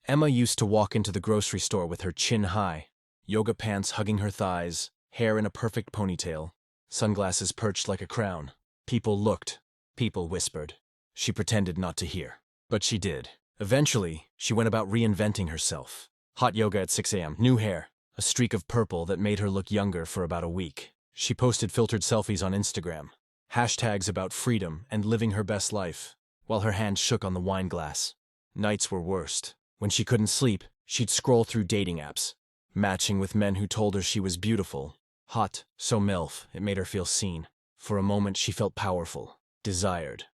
Emma used to walk into the grocery store with her chin high, yoga pants hugging her thighs, hair in a perfect ponytail, sunglasses perched like a crown. People looked. People whispered. She pretended not to hear. But she did. Eventually, she went about reinventing herself. Hot yoga at 6 a.m., new hair, a streak of purple that made her look younger for about a week. She posted filtered selfies on Instagram, hashtags about freedom and living her best life, while her hand shook on the wine glass. Nights were worst. When she couldn't sleep, she'd scroll through dating apps, matching with men who told her she was beautiful, hot, so MILF, it made her feel seen. For a moment she felt powerful, desired.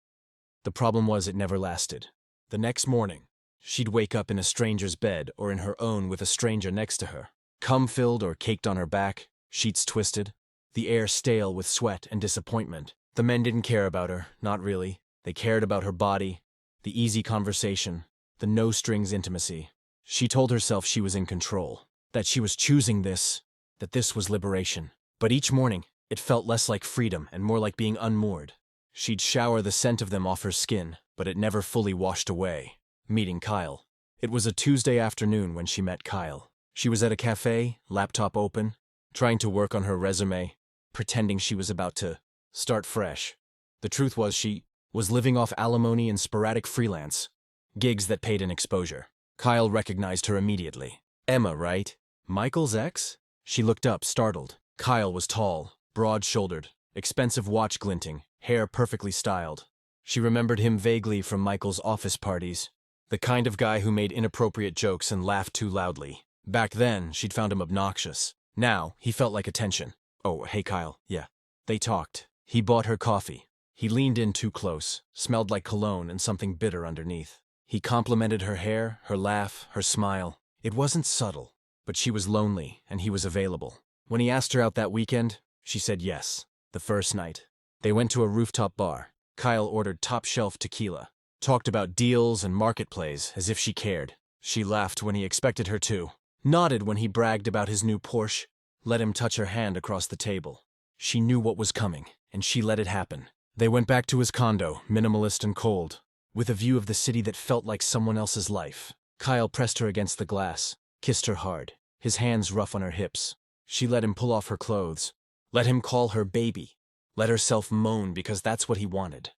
The problem was it never lasted. The next morning, she'd wake up in a stranger's bed or in her own with a stranger next to her, cum-filled or caked on her back, sheets twisted, the air stale with sweat and disappointment. The men didn't care about her, not really. They cared about her body, the easy conversation, the no-strings intimacy. She told herself she was in control, that she was choosing this, that this was liberation. But each morning, it felt less like freedom and more like being unmoored. She'd shower the scent of them off her skin, but it never fully washed away. Meeting Kyle. It was a Tuesday afternoon when she met Kyle. She was at a cafe, laptop open, trying to work on her resume, pretending she was about to start fresh. The truth was she was living off alimony and sporadic freelance, gigs that paid in exposure. Kyle recognized her immediately. Emma, right? Michael's ex? She looked up, startled. Kyle was tall, broad-shouldered, expensive watch glinting, hair perfectly styled. She remembered him vaguely from Michael's office parties, the kind of guy who made inappropriate jokes and laughed too loudly. Back then, she'd found him obnoxious. Now, he felt like attention. Oh, hey Kyle, yeah. They talked. He bought her coffee. He leaned in too close, smelled like cologne and something bitter underneath. He complimented her hair, her laugh, her smile. It wasn't subtle, but she was lonely and he was available. When he asked her out that weekend, she said yes. The first night, they went to a rooftop bar. Kyle ordered top-shelf tequila, talked about deals and market plays as if she cared. She laughed when he expected her to, nodded when he bragged about his new Porsche, let him touch her hand across the table. She knew what was coming, and she let it happen. They went back to his condo, minimalist and cold, with a view of the city that felt like someone else's life. Kyle pressed her against the glass, kissed her hard, his hands rough on her hips. She let him pull off her clothes, let him call her baby, let herself moan because that's what he wanted.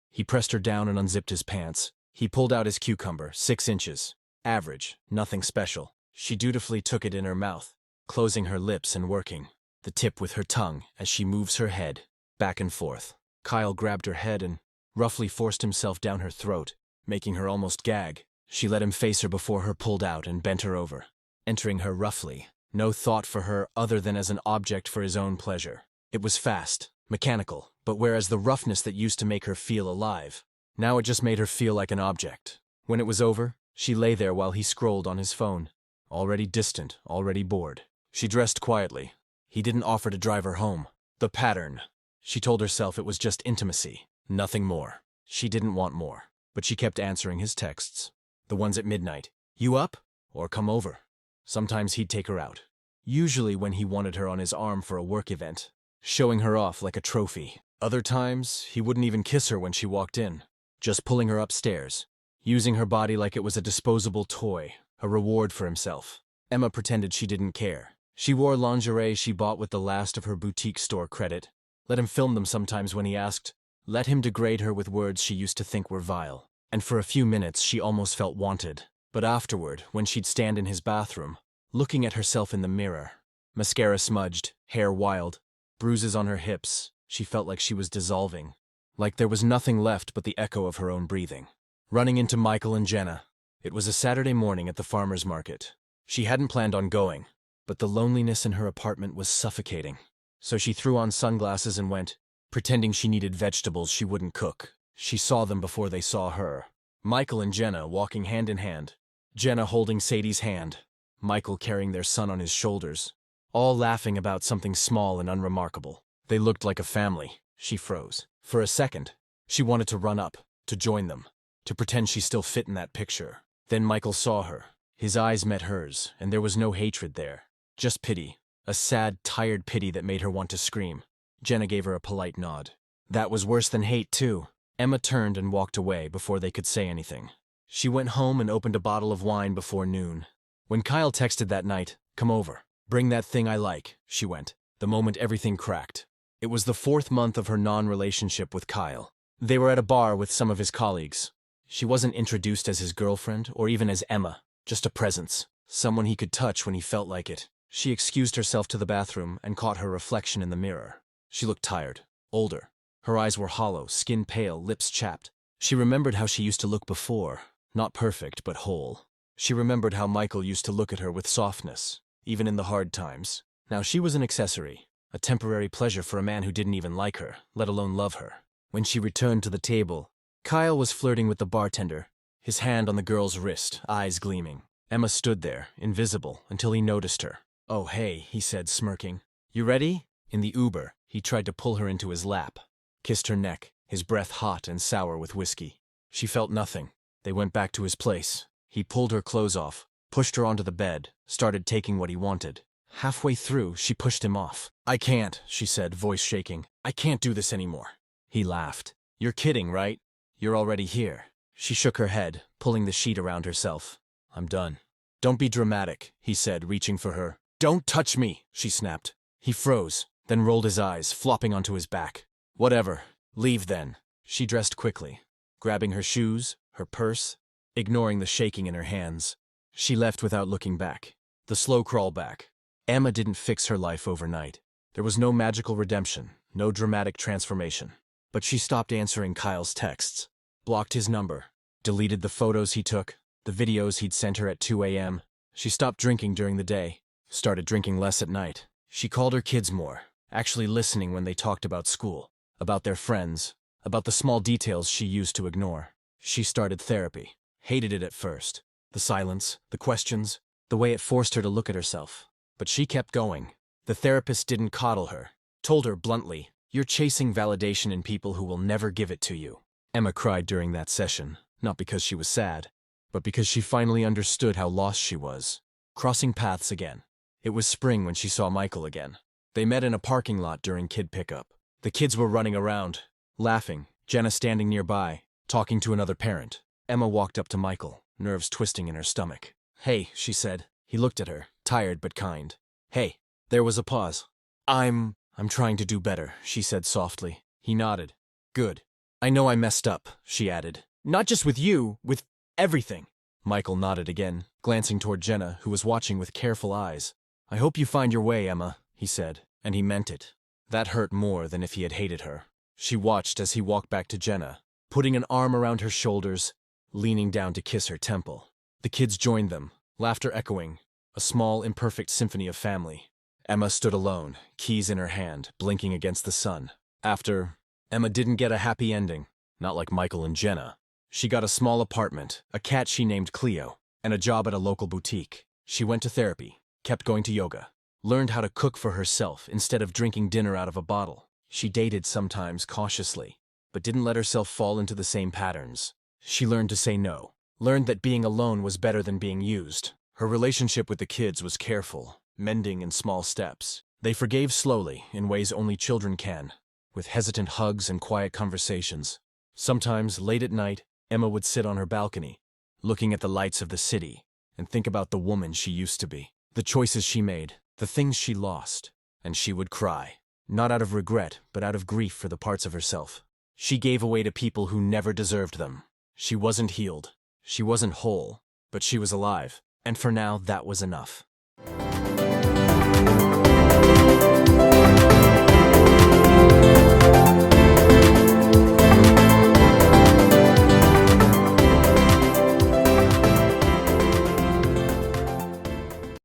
He pressed her down and unzipped his pants. He pulled out his cucumber, 6 inches. Average, nothing special. She dutifully took it in her mouth, closing her lips and working the tip with her tongue as she moves her head back and forth. Kyle grabbed her head and roughly forced himself down her throat, making her almost gag. She let him face her before her pulled out and bent her over, entering her roughly, no thought for her other than as an object for his own pleasure. It was fast, mechanical, but whereas the roughness that used to make her feel alive, now it just made her feel like an object. When it was over, she lay there while he scrolled on his phone, already distant, already bored. She dressed quietly. He didn't offer to drive her home. The pattern. She told herself it was just intimacy, nothing more. She didn't want more, but she kept answering his texts. The ones at midnight. You up? Or come over. Sometimes he'd take her out. Usually when he wanted her on his arm for a work event, showing her off like a trophy. Other times, he wouldn't even kiss her when she walked in, just pulling her upstairs, using her body like it was a disposable toy, a reward for himself. Emma pretended she didn't care. She wore lingerie she bought with the last of her boutique store credit, let him film them sometimes when he asked, let him degrade her with words she used to think were vile. And for a few minutes she almost felt wanted. But afterward, when she'd stand in his bathroom, looking at herself in the mirror, mascara smudged, hair wild, bruises on her hips, she felt like she was dissolving, like there was nothing left but the echo of her own breathing. Running into Michael and Jenna. It was a Saturday morning at the farmer's market. She hadn't planned on going, but the loneliness in her apartment was suffocating. So she threw on sunglasses and went, pretending she needed vegetables she wouldn't cook. She saw them before they saw her. Michael and Jenna walking hand in hand. Jenna holding Sadie's hand. Michael carrying their son on his shoulders. All laughing about something small and unremarkable. They looked like a family. She froze. For a second, she wanted to run up, to join them, to pretend she still fit in that picture. Then Michael saw her. His eyes met hers, and there was no hatred there. Just pity. A sad, tired pity that made her want to scream. Jenna gave her a polite nod. That was worse than hate, too. Emma turned and walked away before they could say anything. She went home and opened a bottle of wine before noon. When Kyle texted that night, "Come over. Bring that thing I like," she went. The moment everything cracked. It was the 4th month of her non-relationship with Kyle. They were at a bar with some of his colleagues. She wasn't introduced as his girlfriend or even as Emma, just a presence, someone he could touch when he felt like it. She excused herself to the bathroom and caught her reflection in the mirror. She looked tired, older. Her eyes were hollow, skin pale, lips chapped. She remembered how she used to look before, not perfect but whole. She remembered how Michael used to look at her with softness, even in the hard times. Now she was an accessory, a temporary pleasure for a man who didn't even like her, let alone love her. When she returned to the table, Kyle was flirting with the bartender, his hand on the girl's wrist, eyes gleaming. Emma stood there, invisible, until he noticed her. "Oh, hey," he said, smirking. "You ready?" In the Uber, he tried to pull her into his lap, kissed her neck, his breath hot and sour with whiskey. She felt nothing. They went back to his place. He pulled her clothes off, pushed her onto the bed, started taking what he wanted. Halfway through, she pushed him off. "I can't," she said, voice shaking. "I can't do this anymore." He laughed. "You're kidding, right? You're already here." She shook her head, pulling the sheet around herself. "I'm done." "Don't be dramatic," he said, reaching for her. "Don't touch me," she snapped. He froze, then rolled his eyes, flopping onto his back. "Whatever. Leave then." She dressed quickly, grabbing her shoes, her purse, ignoring the shaking in her hands. She left without looking back. The slow crawl back. Emma didn't fix her life overnight. There was no magical redemption, no dramatic transformation. But she stopped answering Kyle's texts, blocked his number, deleted the photos he took, the videos he'd sent her at 2 a.m. She stopped drinking during the day, started drinking less at night. She called her kids more, actually listening when they talked about school, about their friends, about the small details she used to ignore. She started therapy. Hated it at first. The silence, the questions, the way it forced her to look at herself. But she kept going. The therapist didn't coddle her, told her bluntly, "You're chasing validation in people who will never give it to you." Emma cried during that session, not because she was sad, but because she finally understood how lost she was. Crossing paths again. It was spring when she saw Michael again. They met in a parking lot during kid pickup. The kids were running around, laughing, Jenna standing nearby, talking to another parent. Emma walked up to Michael, nerves twisting in her stomach. "Hey," she said. He looked at her, tired but kind. "Hey." There was a pause. I'm trying to do better," she said softly. He nodded. "Good. I know I messed up," she added. "Not just with you, with everything." Michael nodded again, glancing toward Jenna, who was watching with careful eyes. "I hope you find your way, Emma," he said, and he meant it. That hurt more than if he had hated her. She watched as he walked back to Jenna, putting an arm around her shoulders, leaning down to kiss her temple. The kids joined them, laughter echoing, a small, imperfect symphony of family. Emma stood alone, keys in her hand, blinking against the sun. Emma didn't get a happy ending, not like Michael and Jenna. She got a small apartment, a cat she named Cleo, and a job at a local boutique. She went to therapy, kept going to yoga, learned how to cook for herself instead of drinking dinner out of a bottle. She dated sometimes cautiously, but didn't let herself fall into the same patterns. She learned to say no, learned that being alone was better than being used. Her relationship with the kids was careful, mending in small steps. They forgave slowly, in ways only children can, with hesitant hugs and quiet conversations. Sometimes, late at night, Emma would sit on her balcony, looking at the lights of the city, and think about the woman she used to be, the choices she made, the things she lost, and she would cry. Not out of regret, but out of grief for the parts of herself she gave away to people who never deserved them. She wasn't healed. She wasn't whole, but she was alive, and for now that was enough.